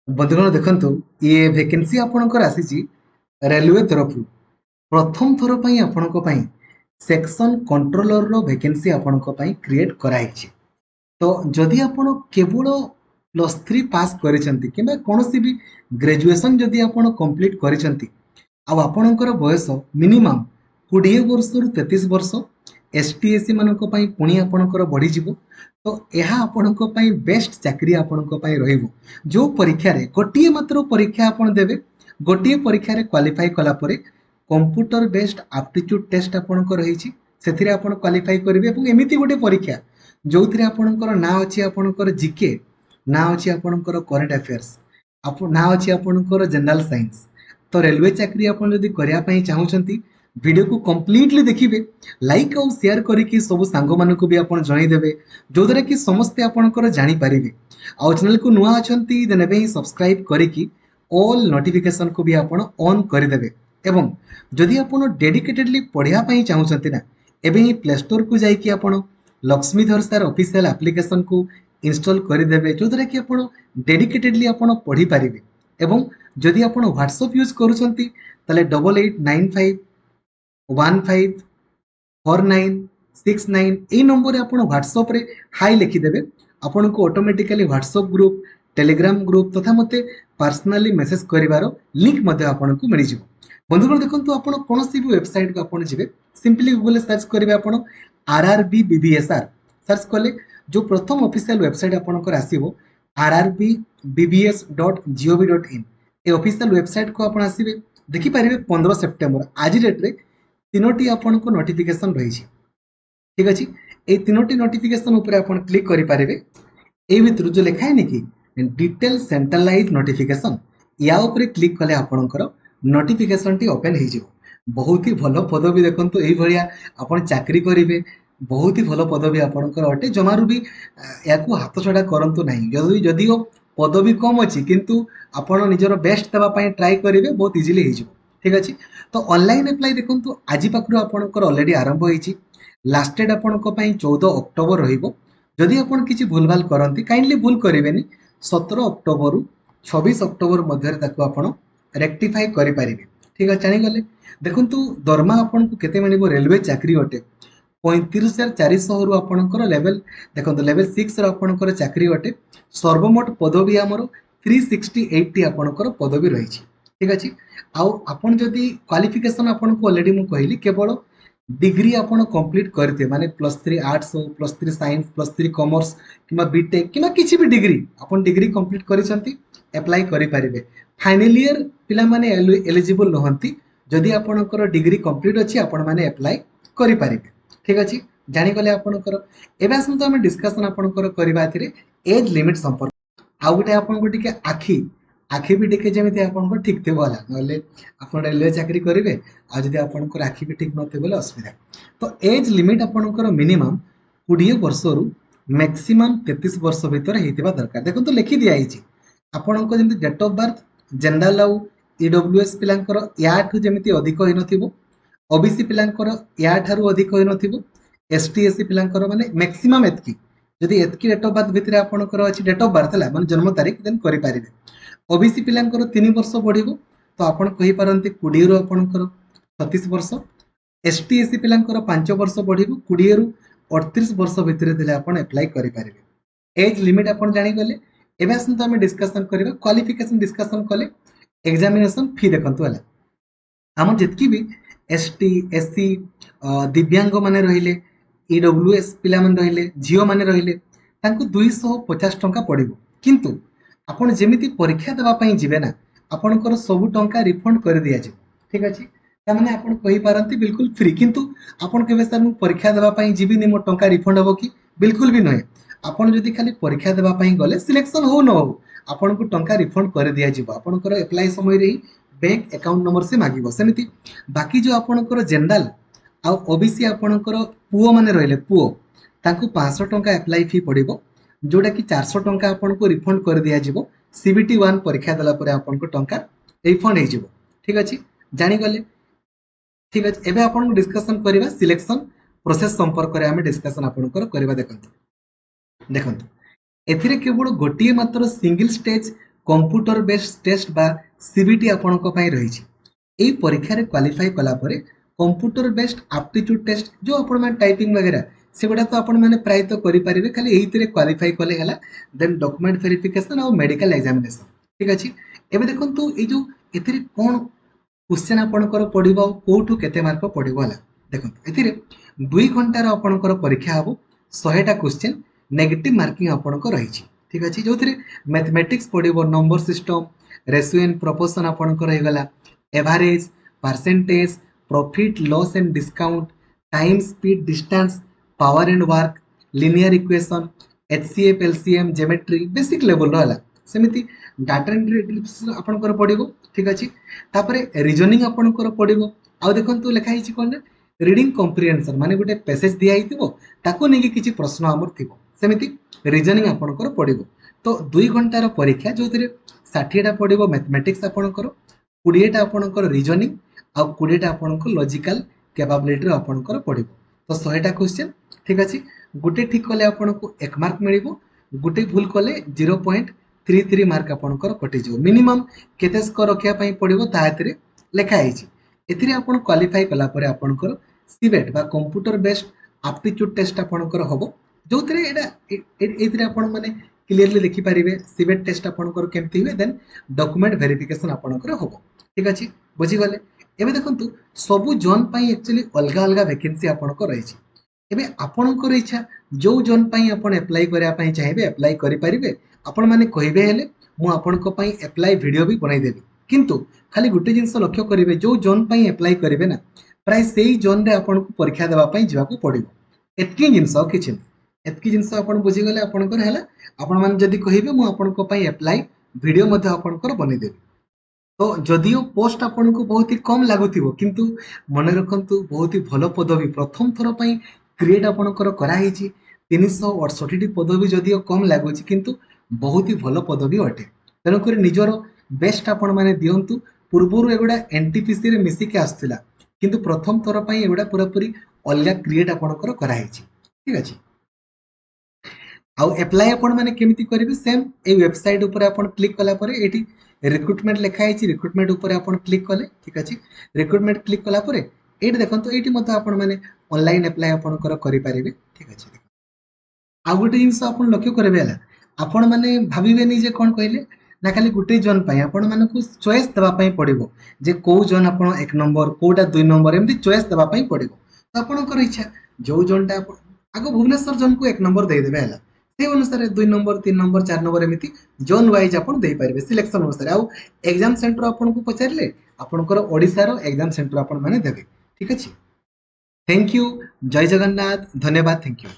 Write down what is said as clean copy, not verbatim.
बंधुगण देखंतु ये वैकेंसी आपणकर आसीची रेलवे तरफ प्रथम थर पई आपणको पई सेक्शन कंट्रोलर रो वैकेंसी आपणको पई क्रिएट कराइछि। तो जदि आपण केवल +3 पास करिसंती किबा कोनोसी भी ग्रेजुएशन जदि आपण कंप्लीट करिसंती आ आपणकर बयस मिनिमम 20 वर्ष रु 33 वर्ष एसटी एससी मानको पई पुणी आपणकर बढ़ी जिवो। तो यह आपणको पई बेस्ट चाकरी आपणको पई रहिबो। जो परीक्षा रे गोटिए मात्र परीक्षा आपण देबे, गोटिए परीक्षा रे क्वालिफाई कला परे कंप्यूटर बेस्ड एप्टीट्यूड टेस्ट आपणको रहिछि, सेथिरे आपण क्वालिफाई करिवे एवं एमिति गोटे परीक्षा जोथिरे आपणकर ना अछि आपणकर जीके, ना अछि आपणकर करंट अफेयर्स, ना अछि आपणकर जनरल साइंस। तो रेलवे चाकरी आपण जदि करिया पई चाहुचंती वीडियो को कंप्लीटली देखिबे, लाइक और शेयर करिकि सब सांग मानको भी आपण जणाई देबे जो द्वारा कि समस्त आपणकर जानि पारिबे। आ चैनल को नुआ अछंती देन बे सब्सक्राइब करिकि ऑल नोटिफिकेशन को भी आपण ऑन करि देबे। एवं जदि आपण डेडिकेटेडली पढिया पई चाहुचंती ना एबे ही प्ले स्टोर को जाई कि आपण लक्ष्मीधर सर ऑफिशियल एप्लीकेशन को इंस्टॉल करि देबे जो द्वारा कि आपण डेडिकेटेडली आपण पढि पारिबे। एवं जदि आपण व्हाट्सएप यूज करूछंती तले 8895154969 ए नंबर रे आपण व्हाट्सएप रे हाई लिखि देबे। आपण को automatically WhatsApp group, Telegram group तथा मते पर्सनली मेसेज करिवारो लिंक मध्ये आपण को मिलि जिवो। बंधुगण देखंतु आपण कोनोसी भी वेबसाइट को आपण जिवे सिंपली गूगल रे सर्च करिवे आपण आरआरबी बीबीएसआर सर्च कले जो प्रथम ऑफिशियल वेबसाइट आपणकर आसीबो rrbbs.gov.in ए ऑफिशियल वेबसाइट को आपण आसीबे देखि पारिबे 15 सेप्टेम्बर आज डेट रे तीनोटी आपनको नोटिफिकेशन रही छी। ठीक अछि, ए तीनोटी नोटिफिकेशन ऊपर आपण क्लिक करि पारिबे। ए भितर जो लिखा है नि कि डिटेल सेंट्रलाइज नोटिफिकेशन या ऊपर क्लिक कले आपणकर नोटिफिकेशन टी ओपन हे जिवो। बहुत ही भलो पदवी देखंतु एई भलिया आपण चाकरी करिवे, बहुत ही भलो पदवी आपणकर अटे। जमारु भी याकू हाथ छडा करंतु नाही। जदिओ पदवी कम अछि किंतु आपण निजर बेस्ट देबा पई ट्राई करिवे, बहुत इजीली हे जिवो। ठीक अछि, तो ऑनलाइन अप्लाई देखंतु आज पाखरु आपणकर ऑलरेडी आरंभ होईछि। लास्ट डेट आपणको पई 14 अक्टोबर रहिबो। जदि आपण किछि भूलभाल करंती काइंडली भूल करिवेनी, 17 अक्टोबर रु 26 अक्टोबर मध्य ताको आपण रेक्टिफाई करि पारिबे। ठीक अछि, जानि गले देखंतु दरमा आपणको केते मिलिबो रेलवे चाकरी अटे 35,400 रु आपणकर लेवल देखंतु लेवल 6 रो आपणकर चाकरी अटे। सर्वमोट पदवी हमर 368 टी आपणकर पदवी रहिछि। ठीक अछि, आउ आपण जदि क्वालिफिकेशन आपणको ऑलरेडी मु कहली केवल डिग्री आपण कंप्लीट करते माने +3 आर्ट्स हो, +3 साइंस, +3 कॉमर्स किबा बीटेक किबा किछि भी डिग्री आपण डिग्री कंप्लीट करिसंती अप्लाई करि पारिबे। फाइनल ईयर पिला माने एलिजिबल नहंती, जदि आपणकर डिग्री कंप्लीट अछि आपण माने अप्लाई करि पारिबे। ठीक अछि, जानि गले आपणकर एबे आसंतो हम डिस्कशन आपणकर करबा थिरे एज लिमिट संपर्क। आ गोटे आपनको टिके आखि भी टिके जेमिति आपनको ठीक थिबो होला, नले आपण रेलवे चाकरी करिवे आ जदि आपनको आखि भी ठीक नथे बोले असुविधा। तो एज लिमिट आपणकर मिनिमम 20 वर्ष रु मैक्सिमम 33 वर्ष भीतर हेतिबा दरकार। देखो तो लिखि दिया आइछि आपनको जेमिति डेट ऑफ बर्थ जनरल आउ ईडब्ल्यूएस पिलांकर याठु जेमिति अधिक होई नथिबो, ओबीसी पिलांकर याठारु अधिक होई नथिबो, एसटी एससी पिलांकर माने मैक्सिमम एतकी जदि एतकी डेट ऑफ बर्थ भितर आपणकर अछि डेट ऑफ बर्थ हला माने जन्म तारीख देन करि पारिबे। ओबीसी पिलांकर 3 वर्ष बढ़िबो तो आपण कहि पारंती 20 रु आपणकर 36 वर्ष, एसटी एससी पिलांकर 5 वर्ष बढ़िबो 20 रु 38 वर्ष भितर देले आपण अप्लाई करि पारिबे। एज लिमिट आपण जानि गले। एबे आसंतो हम डिस्कशन करिबा क्वालिफिकेशन डिस्कशन कले एग्जामिनेशन फी देखंतु हला हम जितकी भी एसटी एससी दिव्यांग माने रहिले, ईडब्ल्यूएस पिला माने रहिले, जियो माने रहिले तांको 250 टंका पड़िबो। किंतु आपण जेमिति परीक्षा देबा पई जिवे ना आपणकर सब टंका रिफंड कर दिया जे। ठीक अछि, त माने आपण कहि पारंती बिल्कुल फ्री, किंतु आपण केबे सर मु परीक्षा देबा पई जिबिनी मो टंका रिफंड हबो कि बिल्कुल भी नय। आपण जदि खाली परीक्षा देबा पई गले सिलेक्शन हो न हो आपण को टंका रिफंड कर दिया जिवो। आपणकर अप्लाई समय रे बैंक अकाउंट नंबर से मागिबो सेमिति। बाकी जो आपणकर जनरल आ ओबीसी आपणकर पुओ माने रहिले पुओ तांको 500 टंका अप्लाई फी पड़िबो जोटा कि 400 टंका आपनको रिफंड कर दिया जिवो। सीबीटी 1 परीक्षा देला परे आपनको टंका रिफंड हे जिवो। ठीक अछि, जानि गले। ठीक अछि, एबे आपण डिस्कशन करिबा सिलेक्शन प्रोसेस संपर्क रे हम डिस्कशन आपनकर करिबा। देखंतु एथिरे केवल गोटिए मात्र single stage computer based test बा सीबीटी आपणक पई रही एई परीक्षा रे क्वालिफाई कला परे कंप्यूटर बेस्ड एप्टीट्यूड टेस्ट जो आपण माने टाइपिंग वगैरह सेगुड़ा तो आपण माने प्राय तो करि परिबे खाली एइतिरे क्वालिफाई कले हला देन डॉक्यूमेंट वेरिफिकेशन और मेडिकल एग्जामिनेशन ठीक अछि एबे देखंतु ए जो एथिरे कोन क्वेश्चन आपणकर पड़िबो कोठु केते मार्क पड़िबो हला देखंतु एथिरे 2 घंटा रो आपणकर परीक्षा हबो 100टा क्वेश्चन नेगेटिव मार्किंग आपणकर रहिछि ठीक अछि जोथिरे मैथमेटिक्स पड़िबो number system ratio and proportion आपणकर हे गला average percentage profit loss and discount time speed distance power and work linear equation HCF LCM geometry basic level रहला सेमिति डाटा एंट्री आपणकर पड़िबो ठीक अछि तापरे रीजनिंग आपणकर पड़िबो आ देखंतु लिखा हिछि कोन रीडिंग कॉम्प्रिहेंशन माने गोटे पैसेज दिया हिथिबो ताको नेकी किछि प्रश्न हमर थिबो सेमिति रीजनिंग आपणकर पड़िबो तो 2 घंटार परीक्षा जोथिरे 60टा पड़िबो मैथमेटिक्स आपणकर 20टा आपणकर रीजनिंग आ 20टा आपणकर लॉजिकल कैपेबिलिटी आपणकर पड़िबो तो 100टा क्वेश्चन ठीक अछि गुटे ठीक कले आपणको 1 मार्क मिलिबो गुटे भूल कले 0.33 मार्क आपणकर कटि जो मिनिमम केते स्कोर रखिया पई पड़िबो ताहातरे लेखा हिछि एथिरे आपण क्वालिफाई कला परे आपणकर सीबेट बा कंप्यूटर बेस्ड एप्टीट्यूड टेस्ट आपणकर हबो जोथिरे एटा एथिरे आपण माने क्लियरली देखि परिबे सीबेट टेस्ट आपणकर केमति हुए देन डॉक्यूमेंट वेरिफिकेशन आपणकर हबो ठीक अछि बुझी गले एबे देखंतु सबु जोन पई एक्चुअली अलगा अलगा वैकेंसी आपणकर रहिछि एबे आपणकर इच्छा जो जोन पई आपण अप्लाई करिया पई चाहेबे अप्लाई करि परिबे आपण माने कहिबे हेले मु आपणको पई अप्लाई वीडियो भी बनाई देबी किंतु खाली गुटे जिंस लक्ष्य करिवे जो जोन पई अप्लाई करिवे ना प्राय सेही जोन रे आपणको परीक्षा देबा पई जिवाको पड़िबो एतकी जिंस किछि एतकी जिंस आपण बुझी गले आपणकर हैला आपण माने जदी कहिबे मु आपणको पई अप्लाई वीडियो मध्ये आपणकर बनै देबी तो जदियो पोस्ट आपको बहुत ही कम लगुव किंतु मन रखु बहुत ही भल पदवी प्रथम थर पर क्रिएट आपणकर कराई 368 पदवी जदियो कम लगुच किंतु बहुत ही भल पदवी अटे तेणुक निजर बेस्ट आपण मैंने दिंतु पूर्वर एगुड़ा एनटीपीसी रे मिसिक आसला किंतु प्रथम थर पर एगुड़ा पूरापूरी अलग क्रिएट आपणकर कराई ठीक अच्छे आउ एप्लाई आपण माने केमिति करिवे सेम ए वेबसाइट ऊपर आपण क्लिक कला परे एठी रिक्रुटमेंट लिखा है रिक्रुटमेंट ऊपर आपण क्लिक कले ठीक अछि रिक्रुटमेंट क्लिक कला परे एठी देखंतु एठी मते आपण माने ऑनलाइन अप्लाई आपण करि परिबे ठीक अछि आ गोटे जिंस आपण लक्ष्य करबे हला आपण माने भाबिबेनी जे कोन कहले ना खाली गुटे जोन पई आपण मानकु चॉइस देबा पई पड़िबो जे को जोन आपण 1 नंबर कोटा 2 नंबर एमती चॉइस देबा पई पड़िबो तो आपण इच्छा जो जोनटा आगो भुवनेश्वर जोन को 1 नंबर दे देबे हला से अनुसार 2 नंबर 3 नंबर 4 नंबर एमती जोन वाइज आपण दे पारिबे सिलेक्शन अनुसार आ एग्जाम सेंटर आपण को पचारले आपणकर ओडिसा रो एग्जाम सेंटर आपण माने देबे ठीक अछि थैंक यू जय जगन्नाथ धन्यवाद थैंक यू।